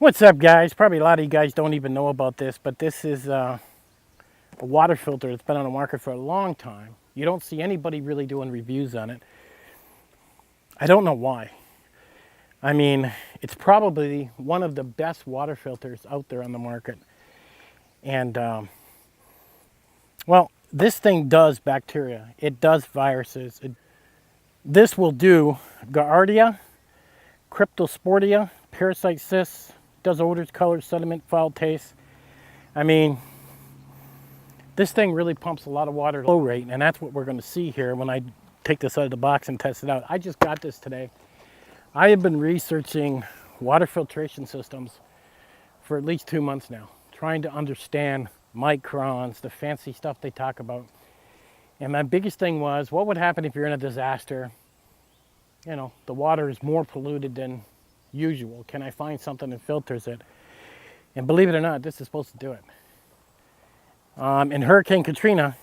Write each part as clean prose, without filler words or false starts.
What's up, guys? Probably a lot of you guys don't even know about this, but this is a water filter that's been on the market for a long time. You don't see anybody really doing reviews on it. I don't know why. I mean, it's probably one of the best water filters out there on the market. And, well, this thing does bacteria. It does viruses. This will do Giardia, Cryptosporia, parasite cysts, does odors, colors, sediment, foul taste. I mean, this thing really pumps a lot of water flow rate, and that's what we're going to see here when I take this out of the box and test it out. I just got this today. I have been researching water filtration systems for at least 2 months now, trying to understand microns, the fancy stuff they talk about. And my biggest thing was, what would happen if you're in a disaster? You know, the water is more polluted than usual. Can I find something that filters it? And believe it or not, this is supposed to do it. In Hurricane Katrina,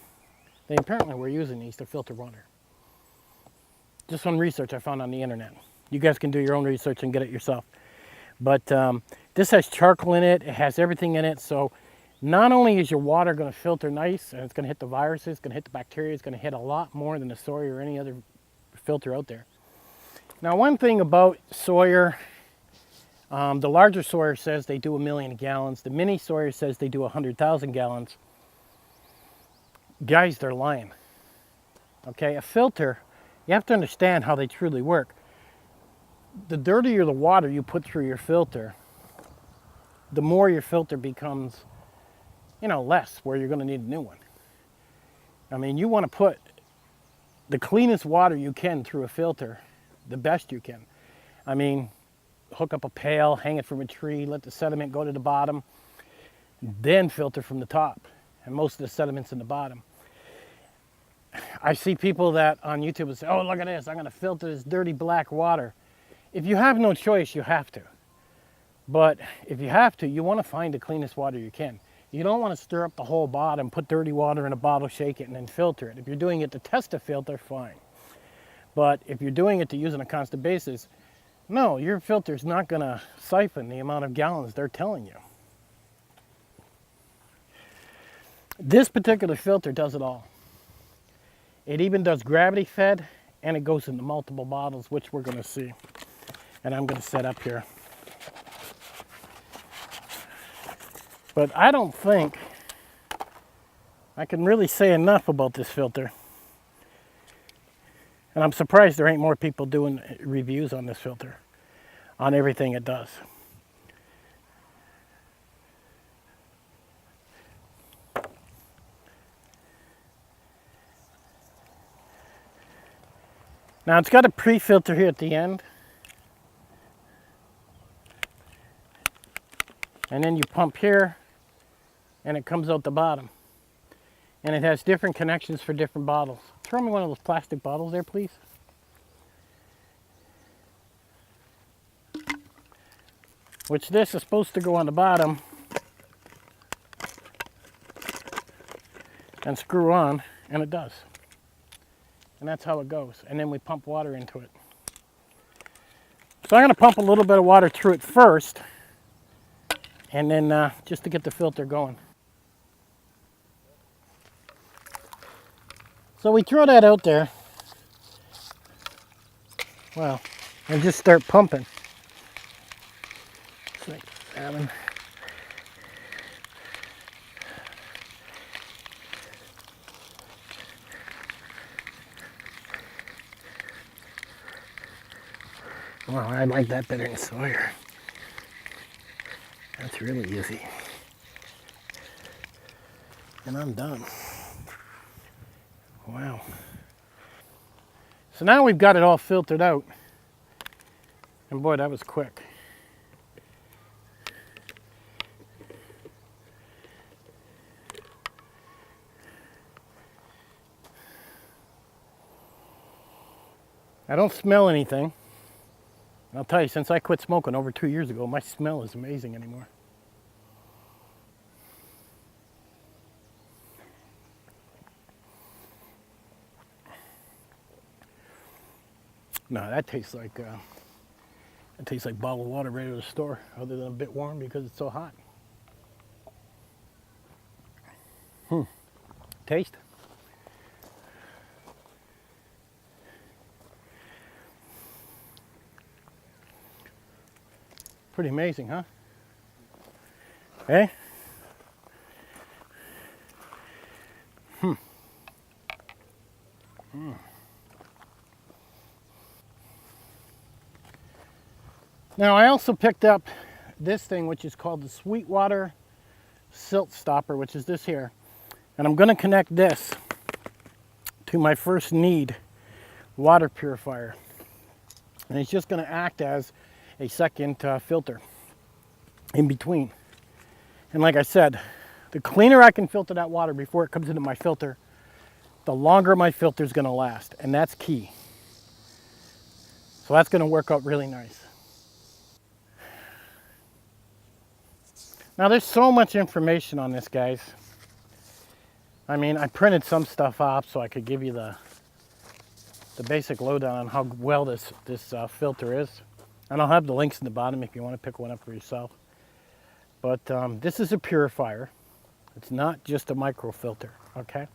they apparently were using these to filter water. Just some research I found on the internet. You guys can do your own research and get it yourself. But this has charcoal in it. It has everything in it. So not only is your water going to filter nice, and it's going to hit the viruses, it's going to hit the bacteria, it's going to hit a lot more than the Sawyer or any other filter out there. Now, one thing about Sawyer, the larger Sawyer says they do 1 million gallons. The mini Sawyer says they do 100,000 gallons. Guys, they're lying. Okay, a filter, you have to understand how they truly work. The dirtier the water you put through your filter, the more your filter becomes, you know, less, where you're going to need a new one. I mean, you want to put the cleanest water you can through a filter, the best you can. I mean, hook up a pail, hang it from a tree, let the sediment go to the bottom, then filter from the top. And most of the sediment's in the bottom. I see people that on YouTube will say, oh, look at this, I'm going to filter this dirty black water. If you have no choice, you have to. But if you have to, you want to find the cleanest water you can. You don't want to stir up the whole bottom, put dirty water in a bottle, shake it, and then filter it. If you're doing it to test a filter, fine. But if you're doing it to use on a constant basis, no, your filter's not going to siphon the amount of gallons they're telling you. This particular filter does it all. It even does gravity fed, and it goes into multiple bottles, which we're going to see. And I'm going to set up here. But I don't think I can really say enough about this filter. And I'm surprised there ain't more people doing reviews on this filter, on everything it does. Now it's got a pre-filter here at the end. And then you pump here, and it comes out the bottom. And it has different connections for different bottles. Throw me one of those plastic bottles there, please. Which this is supposed to go on the bottom and screw on, and it does. And that's how it goes. And then we pump water into it. So I'm going to pump a little bit of water through it first, and then just to get the filter going. So we throw that out there, well, and just start pumping. So, well, I like that better than Sawyer. That's really easy. And I'm done. Wow. So now we've got it all filtered out. And boy, that was quick. I don't smell anything. I'll tell you, since I quit smoking over 2 years ago, my smell is amazing anymore. No, that tastes like It tastes like bottled water right out of the store, other than a bit warm because it's so hot. Taste. Pretty amazing, huh? Hey? Now I also picked up this thing, which is called the Sweetwater Siltstopper, which is this here. And I'm going to connect this to my first need water purifier. And it's just going to act as a second filter in between. And like I said, the cleaner I can filter that water before it comes into my filter, the longer my filter is going to last. And that's key. So that's going to work out really nice. Now there's so much information on this, guys. I mean, I printed some stuff off so I could give you the basic lowdown on how well this filter is. And I'll have the links in the bottom if you want to pick one up for yourself. But this is a purifier. It's not just a microfilter, okay?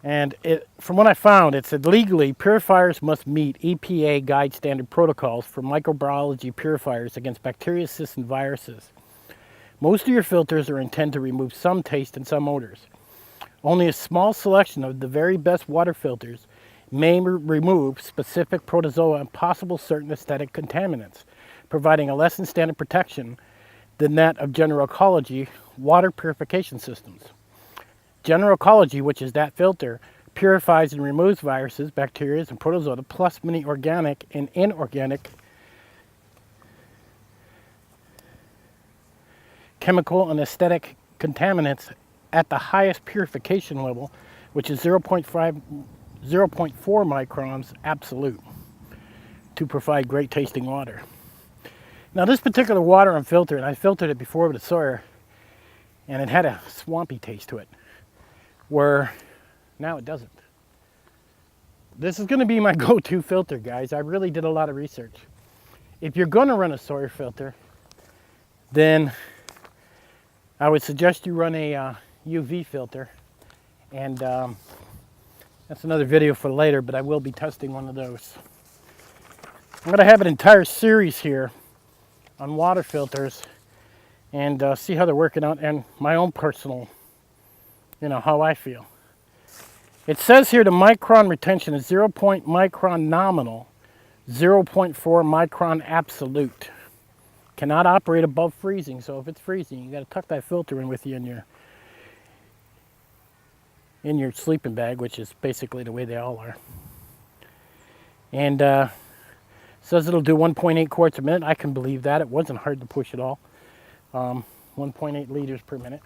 And from what I found, it said legally purifiers must meet EPA guide standard protocols for microbiology purifiers against bacteria, cysts, and viruses. Most of your filters are intended to remove some taste and some odors. Only a small selection of the very best water filters may remove specific protozoa and possible certain aesthetic contaminants, providing a less than standard protection than that of general ecology water purification systems. General ecology, which is that filter, purifies and removes viruses, bacteria, and protozoa, plus many organic and inorganic chemical and aesthetic contaminants at the highest purification level, which is 0.4 microns absolute, to provide great tasting water. Now this particular water I'm filtering, I filtered it before with a Sawyer, and it had a swampy taste to it, where now it doesn't. This is going to be my go-to filter, guys. I really did a lot of research. If you're going to run a Sawyer filter, then I would suggest you run a UV filter, and that's another video for later, but I will be testing one of those. I'm going to have an entire series here on water filters and see how they're working out, and my own personal, how I feel. It says here the micron retention is 0. Micron nominal, 0.4 micron absolute. Cannot operate above freezing, so if it's freezing, you got to tuck that filter in with you in your sleeping bag, which is basically the way they all are. And says it'll do 1.8 quarts a minute. I can believe that. It wasn't hard to push at all. 1.8 liters per minute.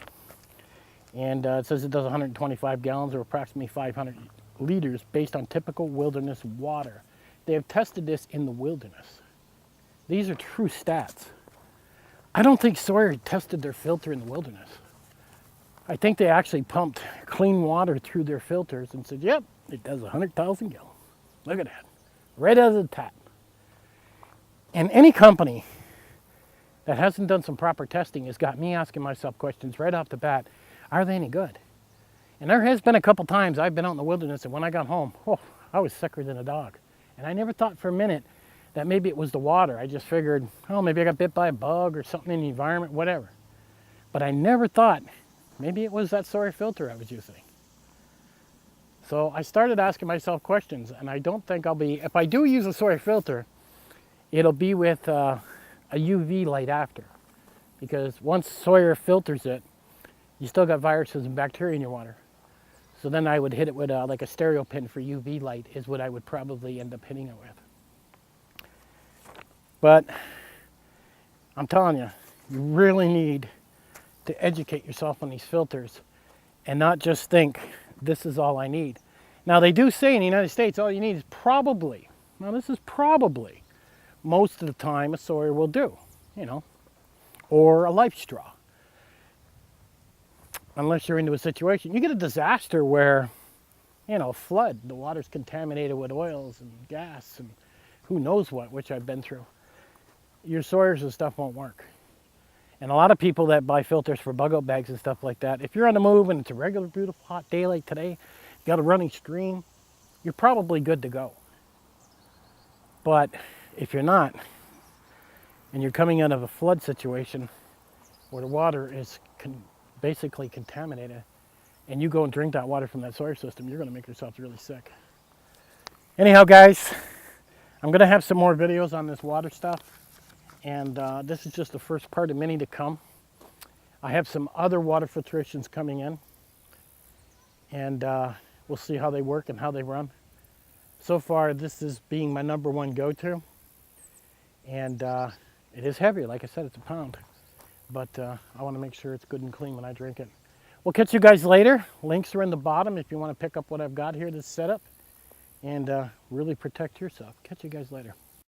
And it says it does 125 gallons or approximately 500 liters based on typical wilderness water. They have tested this in the wilderness. These are true stats. I don't think Sawyer tested their filter in the wilderness. I think they actually pumped clean water through their filters and said, yep, it does 100,000 gallons. Look at that, right out of the tap. And any company that hasn't done some proper testing has got me asking myself questions right off the bat, are they any good? And there has been a couple times I've been out in the wilderness and when I got home, I was sicker than a dog. And I never thought for a minute that maybe it was the water. I just figured, maybe I got bit by a bug or something in the environment, whatever. But I never thought maybe it was that Sawyer filter I was using. So I started asking myself questions, and I don't think if I do use a Sawyer filter, it'll be with a UV light after. Because once Sawyer filters it, you still got viruses and bacteria in your water. So then I would hit it with like a stereo pin for UV light is what I would probably end up hitting it with. But I'm telling you, you really need to educate yourself on these filters and not just think this is all I need. Now they do say in the United States all you need is probably, now this is probably, most of the time a Sawyer will do, or a life straw. Unless you're into a situation, you get a disaster where, flood, the water's contaminated with oils and gas and who knows what, which I've been through, your Sawyers and stuff won't work. And a lot of people that buy filters for bug out bags and stuff like that, if you're on the move and it's a regular beautiful hot day like today, you got a running stream, you're probably good to go. But if you're not, and you're coming out of a flood situation where the water is basically contaminated, and you go and drink that water from that Sawyer system, you're going to make yourself really sick. Anyhow, guys, I'm going to have some more videos on this water stuff. And this is just the first part of many to come. I have some other water filtrations coming in. And we'll see how they work and how they run. So far, this is being my #1 go-to. And it is heavy. Like I said, it's a pound. But I want to make sure it's good and clean when I drink it. We'll catch you guys later. Links are in the bottom if you want to pick up what I've got here, this setup. And really protect yourself. Catch you guys later.